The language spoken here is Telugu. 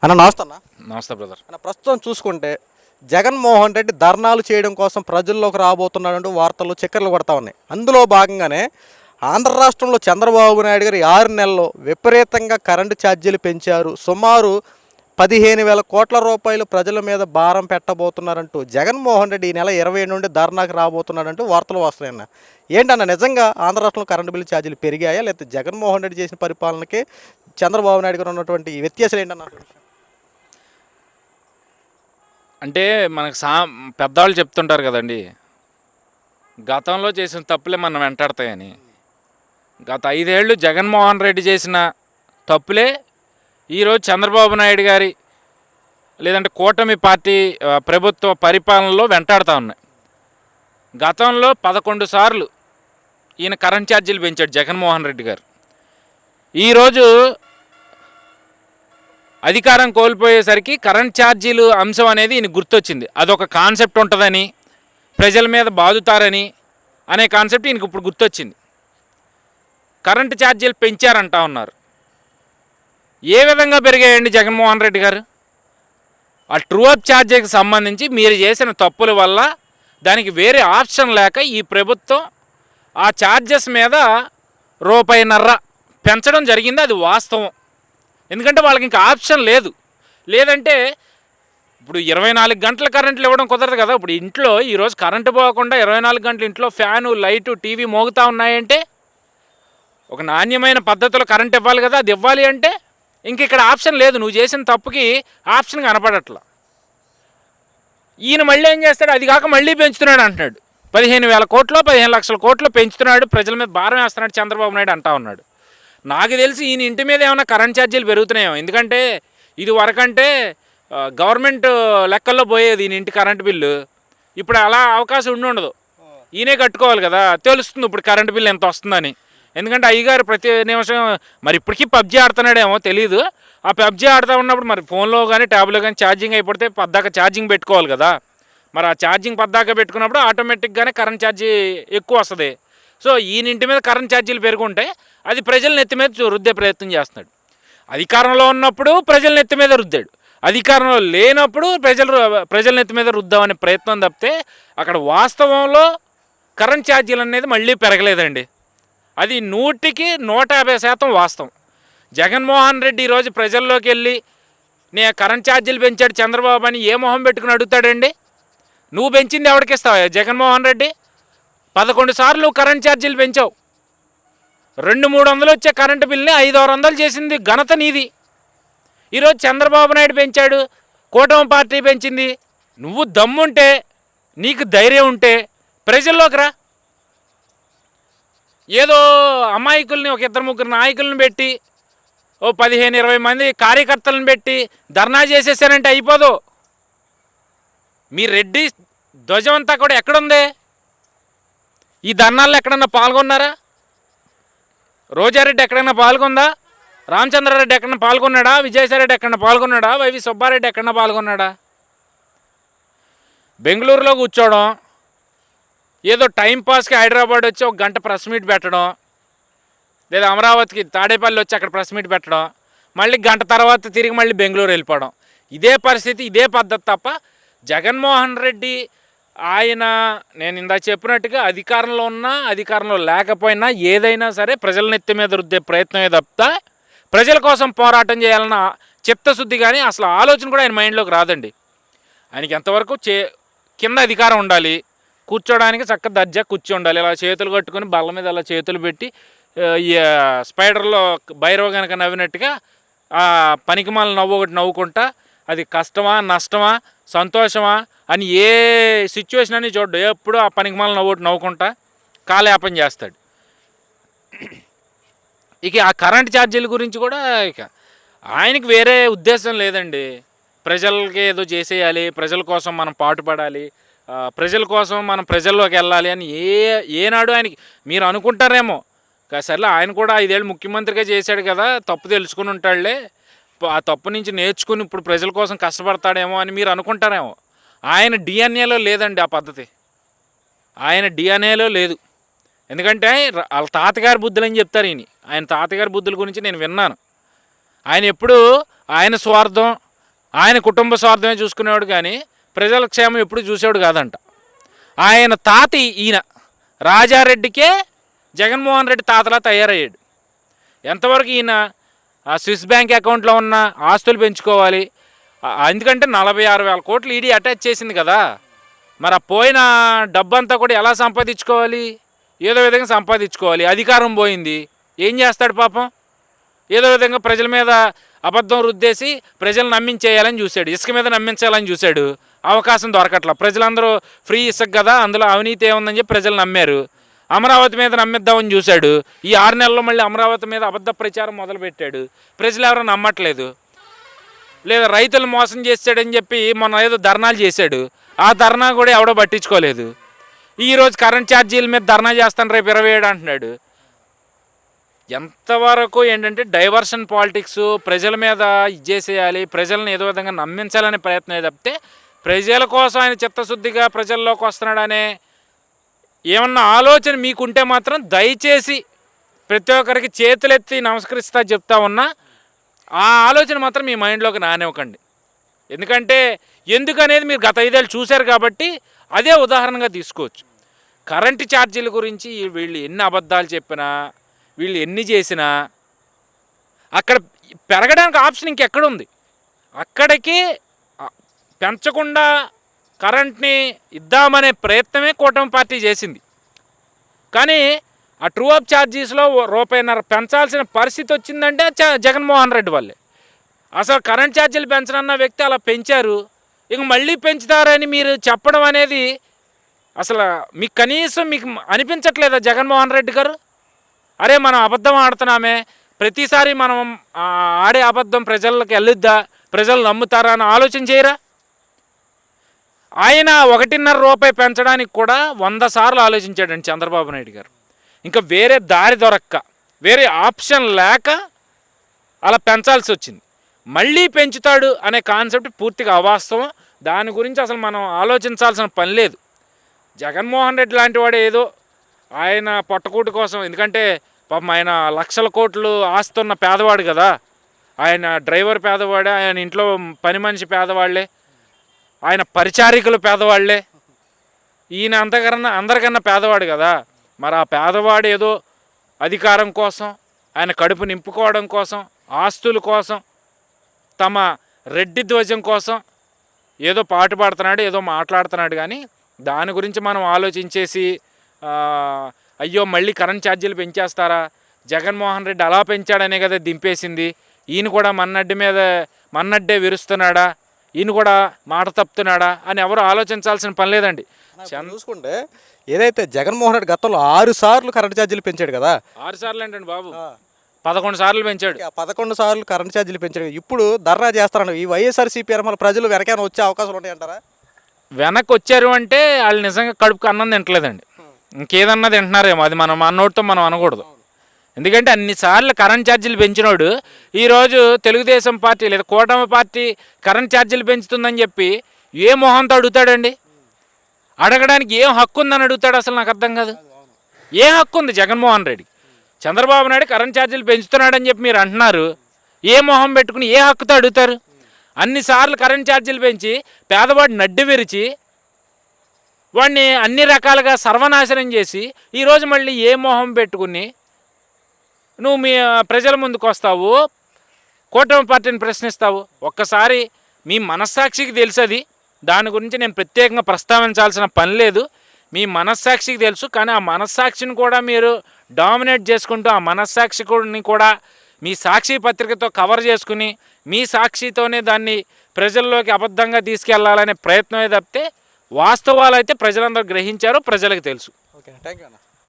అన్న నమస్తే అన్న. నమస్తే బ్రదర్. అన్న ప్రస్తుతం చూసుకుంటే జగన్మోహన్ రెడ్డి ధర్నాలు చేయడం కోసం ప్రజల్లోకి రాబోతున్నాడంటూ వార్తలు చక్కర్లు కొడతా ఉన్నాయి. అందులో భాగంగానే ఆంధ్ర రాష్ట్రంలో చంద్రబాబు నాయుడు గారు 6 నెలల్లో విపరీతంగా కరెంటు ఛార్జీలు పెంచారు, సుమారు 15,000 కోట్ల రూపాయలు ప్రజల మీద భారం పెట్టబోతున్నారంటూ జగన్మోహన్ రెడ్డి ఈ నెల 20 నుండి ధర్నాకు రాబోతున్నాడంటూ వార్తలు వస్తున్నాయన్న. ఏంటన్న నిజంగా ఆంధ్ర రాష్ట్రంలో కరెంటు బిల్లు ఛార్జీలు పెరిగాయా, లేకపోతే జగన్మోహన్ రెడ్డి చేసిన పరిపాలనకి చంద్రబాబు నాయుడు గారు ఉన్నటువంటి వ్యత్యాసాలు ఏంటన్న? అంటే మనకు పెద్దవాళ్ళు చెప్తుంటారు కదండి, గతంలో చేసిన తప్పులే మనం వెంటాడతాయని. గత 5 ఏళ్ళు జగన్మోహన్ రెడ్డి చేసిన తప్పులే ఈరోజు చంద్రబాబు నాయుడు గారి లేదంటే కూటమి పార్టీ ప్రభుత్వ పరిపాలనలో వెంటాడుతూ ఉన్నాయి. గతంలో 11 సార్లు ఈయన కరెంట్ ఛార్జీలు పెంచాడు జగన్మోహన్ రెడ్డి గారు. ఈరోజు అధికారం కోల్పోయేసరికి కరెంట్ ఛార్జీలు అంశం అనేది ఈయన గుర్తొచ్చింది. అదొక కాన్సెప్ట్ ఉంటుందని, ప్రజల మీద బాదుతారని అనే కాన్సెప్ట్ ఈయనకు ఇప్పుడు గుర్తొచ్చింది. కరెంటు ఛార్జీలు పెంచారంటా ఉన్నారు. ఏ విధంగా పెరిగాయండి జగన్మోహన్ రెడ్డి గారు? ఆ ట్రూ అప్ ఛార్జీకి సంబంధించి మీరు చేసిన తప్పుల వల్ల దానికి వేరే ఆప్షన్ లేక ఈ ప్రభుత్వం ఆ ఛార్జెస్ మీద ₹1.5 పెంచడం జరిగింది. అది వాస్తవం. ఎందుకంటే వాళ్ళకి ఇంకా ఆప్షన్ లేదు. లేదంటే ఇప్పుడు 24 గంటల కరెంట్లు ఇవ్వడం కుదరదు కదా. ఇప్పుడు ఇంట్లో ఈరోజు కరెంటు పోకుండా 24 గంటలు ఇంట్లో ఫ్యాను, లైటు, టీవీ మోగుతూ ఉన్నాయంటే ఒక నాణ్యమైన పద్ధతిలో కరెంట్ ఇవ్వాలి కదా. అది ఇవ్వాలి అంటే ఇంక ఇక్కడ ఆప్షన్ లేదు. నువ్వు చేసిన తప్పుకి ఆప్షన్ కనపడట్లా. ఈయన మళ్ళీ ఏం చేస్తాడు? అది కాక మళ్ళీ పెంచుతున్నాడు అంటున్నాడు. 15,000 కోట్లు 15 లక్షల కోట్లు పెంచుతున్నాడు, ప్రజల మీద భారం వేస్తున్నాడు చంద్రబాబు నాయుడు అంటా ఉన్నాడు. నాకు తెలిసి ఈయన ఇంటి మీద ఏమైనా కరెంట్ ఛార్జీలు పెరుగుతున్నాయేమో. ఎందుకంటే ఇది వరకంటే గవర్నమెంట్ లెక్కల్లో పోయేది ఈయన ఇంటి కరెంటు బిల్లు. ఇప్పుడు అలా అవకాశం ఉండదు. ఈయనే కట్టుకోవాలి కదా. తెలుస్తుంది ఇప్పుడు కరెంటు బిల్లు ఎంత వస్తుందని. ఎందుకంటే అయ్యగారు ప్రతి నిమిషం మరి ఇప్పటికీ పబ్జీ ఆడుతున్నాడేమో తెలియదు. ఆ పబ్జీ ఆడుతూ ఉన్నప్పుడు మరి ఫోన్లో కానీ ట్యాబ్లో కానీ ఛార్జింగ్ అయిపోతే పద్దాక ఛార్జింగ్ పెట్టుకోవాలి కదా. మరి ఆ ఛార్జింగ్ పద్దాక పెట్టుకున్నప్పుడు ఆటోమేటిక్గానే కరెంట్ ఛార్జీ ఎక్కువ వస్తుంది. సో ఈయన ఇంటి మీద కరెంట్ ఛార్జీలు పెరుగుంటే అది ప్రజల నెత్తి మీద రుద్దే ప్రయత్నం చేస్తున్నాడు. అధికారంలో ఉన్నప్పుడు ప్రజల నెత్తి మీద రుద్దాడు, అధికారంలో లేనప్పుడు ప్రజల నెత్తి మీద రుద్దామనే ప్రయత్నం తప్పితే అక్కడ వాస్తవంలో కరెంట్ ఛార్జీలు అనేది మళ్ళీ పెరగలేదండి. అది 100% వాస్తవం. జగన్మోహన్ రెడ్డి ఈరోజు ప్రజల్లోకి వెళ్ళి నే కరెంట్ ఛార్జీలు పెంచాడు చంద్రబాబు అని ఏ మొహం పెట్టుకుని అడుగుతాడండి? నువ్వు పెంచింది ఎవరికిస్తావా? జగన్మోహన్ రెడ్డి 11 సార్లు నువ్వు కరెంట్ ఛార్జీలు పెంచావు. 200-300 వచ్చే కరెంటు బిల్ని 500 చేసింది ఘనత నీది. ఈరోజు చంద్రబాబు నాయుడు పెంచాడు, కూటమి పార్టీ పెంచింది. నువ్వు దమ్ముంటే, నీకు ధైర్యం ఉంటే ప్రజల్లోకి రా. ఏదో అమాయకుల్ని ఒక 2-3 నాయకులను పెట్టి ఓ 15-20 మంది కార్యకర్తలను పెట్టి ధర్నా చేసేసారంటే అయిపోదు. మీ రెడ్డి ధ్వజం అంతా కూడా ఎక్కడుంది? ఈ ధర్నాల్లో ఎక్కడన్నా పాల్గొన్నారా? రోజారెడ్డి ఎక్కడన్నా పాల్గొందా? రామచంద్రారెడ్డి ఎక్కడన్నా పాల్గొన్నాడా? విజయసాయిరెడ్డి ఎక్కడన్నా పాల్గొన్నాడా? వైవి సుబ్బారెడ్డి ఎక్కడన్నా పాల్గొన్నాడా? బెంగళూరులో కూర్చోవడం, ఏదో టైంపాస్కి హైదరాబాద్ వచ్చి 1 గంట ప్రెస్ మీట్ పెట్టడం, లేదా అమరావతికి తాడేపల్లి వచ్చి అక్కడ ప్రెస్ మీట్ పెట్టడం, మళ్ళీ గంట తర్వాత తిరిగి మళ్ళీ బెంగళూరు వెళ్ళిపోవడం. ఇదే పరిస్థితి, ఇదే పద్ధతి తప్ప జగన్మోహన్ రెడ్డి ఆయన నేను ఇందా చెప్పినట్టుగా అధికారంలో ఉన్నా అధికారంలో లేకపోయినా ఏదైనా సరే ప్రజల నెత్తి మీద రుద్దే ప్రయత్నమే తప్ప ప్రజల కోసం పోరాటం చేయాలన్న చిత్తశుద్ధి కానీ అసలు ఆలోచన కూడా ఆయన మైండ్లోకి రాదండి. ఆయనకి ఎంతవరకు కింద అధికారం ఉండాలి, కూర్చోడానికి చక్కగా దర్జా కూర్చో ఉండాలి. ఇలా చేతులు కట్టుకొని బల్ల మీద అలా చేతులు పెట్టి స్పైడర్లో భైరవ కనుక నవ్వినట్టుగా ఆ పనికిమాల నవ్వు ఒకటి నవ్వుకుంటా అది కష్టమా నష్టమా సంతోషమా అని ఏ సిచ్యువేషన్ అని చూడ్డు, ఎప్పుడు ఆ పనికిమాల నవ్వు ఒకటి నవ్వుకుంటా కాలయాపన చేస్తాడు. ఇక ఆ కరెంట్ ఛార్జీల గురించి కూడా ఇక ఆయనకి వేరే ఉద్దేశం లేదండి. ప్రజలకి ఏదో చేసేయాలి, ప్రజల కోసం మనం పాటుపడాలి, ప్రజల కోసం మనం ప్రజల్లోకి వెళ్ళాలి అని ఏనాడు ఆయనకి మీరు అనుకుంటారేమో. సర్లే ఆయన కూడా 5 ఏళ్ళు ముఖ్యమంత్రిగా చేశాడు కదా, తప్పు తెలుసుకుని ఉంటాడులే, ఆ తప్పు నుంచి నేర్చుకుని ఇప్పుడు ప్రజల కోసం కష్టపడతాడేమో అని మీరు అనుకుంటారేమో. ఆయన డిఎన్ఏలో లేదండి ఆ పద్ధతి. ఆయన డిఎన్ఏలో లేదు. ఎందుకంటే వాళ్ళ తాతగారి బుద్ధులు అని చెప్తారు ఆయన తాతగారి బుద్ధుల గురించి నేను విన్నాను. ఆయన ఎప్పుడు ఆయన స్వార్థం, ఆయన కుటుంబ స్వార్థమే చూసుకునేవాడు కానీ ప్రజల క్షేమం ఎప్పుడు చూసేవాడు కాదంట. ఆయన తాత ఈయన రాజారెడ్డికే జగన్మోహన్ రెడ్డి తాతలా తయారయ్యాడు. ఎంతవరకు ఈయన ఆ స్విస్ బ్యాంక్ అకౌంట్లో ఉన్న ఆస్తులు పెంచుకోవాలి, ఎందుకంటే 46,000 కోట్లు ఈడీ అటాచ్ చేసింది కదా. మరి ఆ పోయిన డబ్బంతా కూడా ఎలా సంపాదించుకోవాలి? ఏదో విధంగా సంపాదించుకోవాలి. అధికారం పోయింది, ఏం చేస్తాడు పాపం? ఏదో విధంగా ప్రజల మీద అబద్ధం రుద్దేసి ప్రజలు నమ్మించేయాలని చూశాడు, ఇసుక మీద నమ్మించాలని చూశాడు. అవకాశం దొరకట్లా. ప్రజలందరూ ఫ్రీ ఇసుక కదా, అందులో అవినీతి ఏముందని చెప్పి ప్రజలు నమ్మారు. అమరావతి మీద నమ్మిద్దామని చూశాడు. ఈ 6 నెలల్లో మళ్ళీ అమరావతి మీద అబద్ధ ప్రచారం మొదలుపెట్టాడు. ప్రజలు ఎవరో నమ్మట్లేదు. లేదా రైతులు మోసం చేశాడని చెప్పి మొన్న ఏదో ధర్నాలు చేశాడు. ఆ ధర్నా కూడా ఎవడో పట్టించుకోలేదు. ఈరోజు కరెంట్ ఛార్జీల మీద ధర్నా చేస్తాను రేపు 27 అంటున్నాడు. ఎంతవరకు ఏంటంటే డైవర్షన్ పాలిటిక్స్, ప్రజల మీద ఇచ్చేసేయాలి, ప్రజలను ఏదో విధంగా నమ్మించాలనే ప్రయత్నం తప్పితే ప్రజల కోసం ఆయన చిత్తశుద్ధిగా ప్రజల్లోకి వస్తున్నాడనే ఏమన్నా ఆలోచన మీకుంటే మాత్రం దయచేసి ప్రతి ఒక్కరికి చేతులెత్తి నమస్కరిస్తా చెప్తా ఉన్నా, ఆ ఆలోచన మాత్రం మీ మైండ్లోకి నానివ్వకండి. ఎందుకంటే ఎందుకనేది మీరు గత 5 ఏళ్ళు చూశారు కాబట్టి అదే ఉదాహరణగా తీసుకోవచ్చు. కరెంటు ఛార్జీల గురించి వీళ్ళు ఎన్ని అబద్ధాలు చెప్పినా, వీళ్ళు ఎన్ని చేసినా అక్కడ పెరగడానికి ఆప్షన్ ఇంకెక్కడుంది? అక్కడికి పెంచకుండా కరెంట్ని ఇద్దామనే ప్రయత్నమే కూటమి పార్టీ చేసింది. కానీ ఆ ట్రూ అప్ ఛార్జీస్లో ₹1.5 పెంచాల్సిన పరిస్థితి వచ్చిందంటే జగన్మోహన్ రెడ్డి వాళ్ళే. అసలు కరెంట్ ఛార్జీలు పెంచనన్న వ్యక్తి అలా పెంచారు. ఇక మళ్ళీ పెంచుతారని మీరు చెప్పడం అనేది అసలు మీకు కనీసం మీకు అనిపించట్లేదా జగన్మోహన్ రెడ్డి గారు? అరే మనం అబద్ధం ఆడుతున్నామే, ప్రతిసారి మనం ఆడే అబద్ధం ప్రజలకు వెళ్ళొద్దా, ప్రజలు నమ్ముతారా అని ఆలోచన చేయరా? ఆయన ₹1.5 పెంచడానికి కూడా 100 సార్లు ఆలోచించాడండి చంద్రబాబు నాయుడు గారు. ఇంకా వేరే దారి దొరక్క, వేరే ఆప్షన్ లేక అలా పెంచాల్సి వచ్చింది. మళ్ళీ పెంచుతాడు అనే కాన్సెప్ట్ పూర్తిగా అవాస్తవం. దాని గురించి అసలు మనం ఆలోచించాల్సిన పని లేదు. జగన్మోహన్ రెడ్డి లాంటి వాడు ఏదో ఆయన పొట్టకూటి కోసం, ఎందుకంటే పాపం ఆయన లక్షల కోట్లు ఆస్తున్న పేదవాడు కదా. ఆయన డ్రైవర్ పేదవాడే, ఆయన ఇంట్లో పని మనిషి పేదవాళ్లే, ఆయన పరిచారికులు పేదవాళ్లే, ఈయన అందరికన్నా పేదవాడు కదా. మరి ఆ పేదవాడు ఏదో అధికారం కోసం, ఆయన కడుపు నింపుకోవడం కోసం, ఆస్తుల కోసం, తమ రెడ్డి ధ్వజం కోసం ఏదో పాటు పాడుతున్నాడు, ఏదో మాట్లాడుతున్నాడు. కానీ దాని గురించి మనం ఆలోచించేసి అయ్యో మళ్ళీ కరెంట్ ఛార్జీలు పెంచేస్తారా, జగన్మోహన్ రెడ్డి అలా పెంచాడనే కదా దింపేసింది, ఈయన కూడా మన్నడ్డే విరుస్తున్నాడా, ఈయన కూడా మాట తప్పుతున్నాడా అని ఎవరు ఆలోచించాల్సిన పని లేదండి. చూసుకుంటే ఏదైతే జగన్మోహన్ రెడ్డి గతంలో 6 సార్లు కరెంట్ ఛార్జీలు పెంచాడు కదా. 6 సార్లు ఏంటండి బాబు, 11 సార్లు పెంచాడు. 11 సార్లు కరెంట్ ఛార్జీలు పెంచాడు. ఇప్పుడు ధర్నా చేస్తారండి ఈ వైఎస్ఆర్సీపీ మళ్ళీ ప్రజలు వెనకైనా వచ్చే అవకాశాలు ఉంటాయంటారా? వెనక్కి వచ్చారు అంటే వాళ్ళు నిజంగా కడుపుకు అన్నం తింటలేదండి, ఇంకేదన్నా తింటున్నారేమో. అది మనం అన్నోటితో మనం అనకూడదు. ఎందుకంటే అన్నిసార్లు కరెంట్ ఛార్జీలు పెంచినోడు ఈరోజు తెలుగుదేశం పార్టీ లేదా కూటమి పార్టీ కరెంట్ ఛార్జీలు పెంచుతుందని చెప్పి ఏ మొహంతో అడుగుతాడండి? అడగడానికి ఏం హక్కు ఉందని అడుగుతాడు? అసలు నాకు అర్థం కాదు. ఏ హక్కు ఉంది జగన్మోహన్ రెడ్డికి? చంద్రబాబు నాయుడు కరెంట్ ఛార్జీలు పెంచుతున్నాడని చెప్పి మీరు అంటున్నారు, ఏ మొహం పెట్టుకుని ఏ హక్కుతో అడుగుతారు? అన్నిసార్లు కరెంట్ ఛార్జీలు పెంచి పేదవాడిని నడ్డి విరిచి వాడిని అన్ని రకాలుగా సర్వనాశనం చేసి ఈరోజు మళ్ళీ ఏ మొహం పెట్టుకుని నువ్వు మీ ప్రజల ముందుకు వస్తావు, కూటమి పార్టీని ప్రశ్నిస్తావు? ఒక్కసారి మీ మనస్సాక్షికి తెలుసది. దాని గురించి నేను ప్రత్యేకంగా ప్రస్తావించాల్సిన పని లేదు. మీ మనస్సాక్షికి తెలుసు. కానీ ఆ మనస్సాక్షిని కూడా మీరు డామినేట్ చేసుకుంటూ ఆ మనస్సాక్షిని కూడా మీ సాక్షి పత్రికతో కవర్ చేసుకుని మీ సాక్షితోనే దాన్ని ప్రజల్లోకి అబద్ధంగా తీసుకెళ్లాలనే ప్రయత్నమే తప్పితే వాస్తవాలు అయితే ప్రజలందరూ గ్రహించారు, ప్రజలకు తెలుసు. ఓకే, థ్యాంక్ యూ అన్న.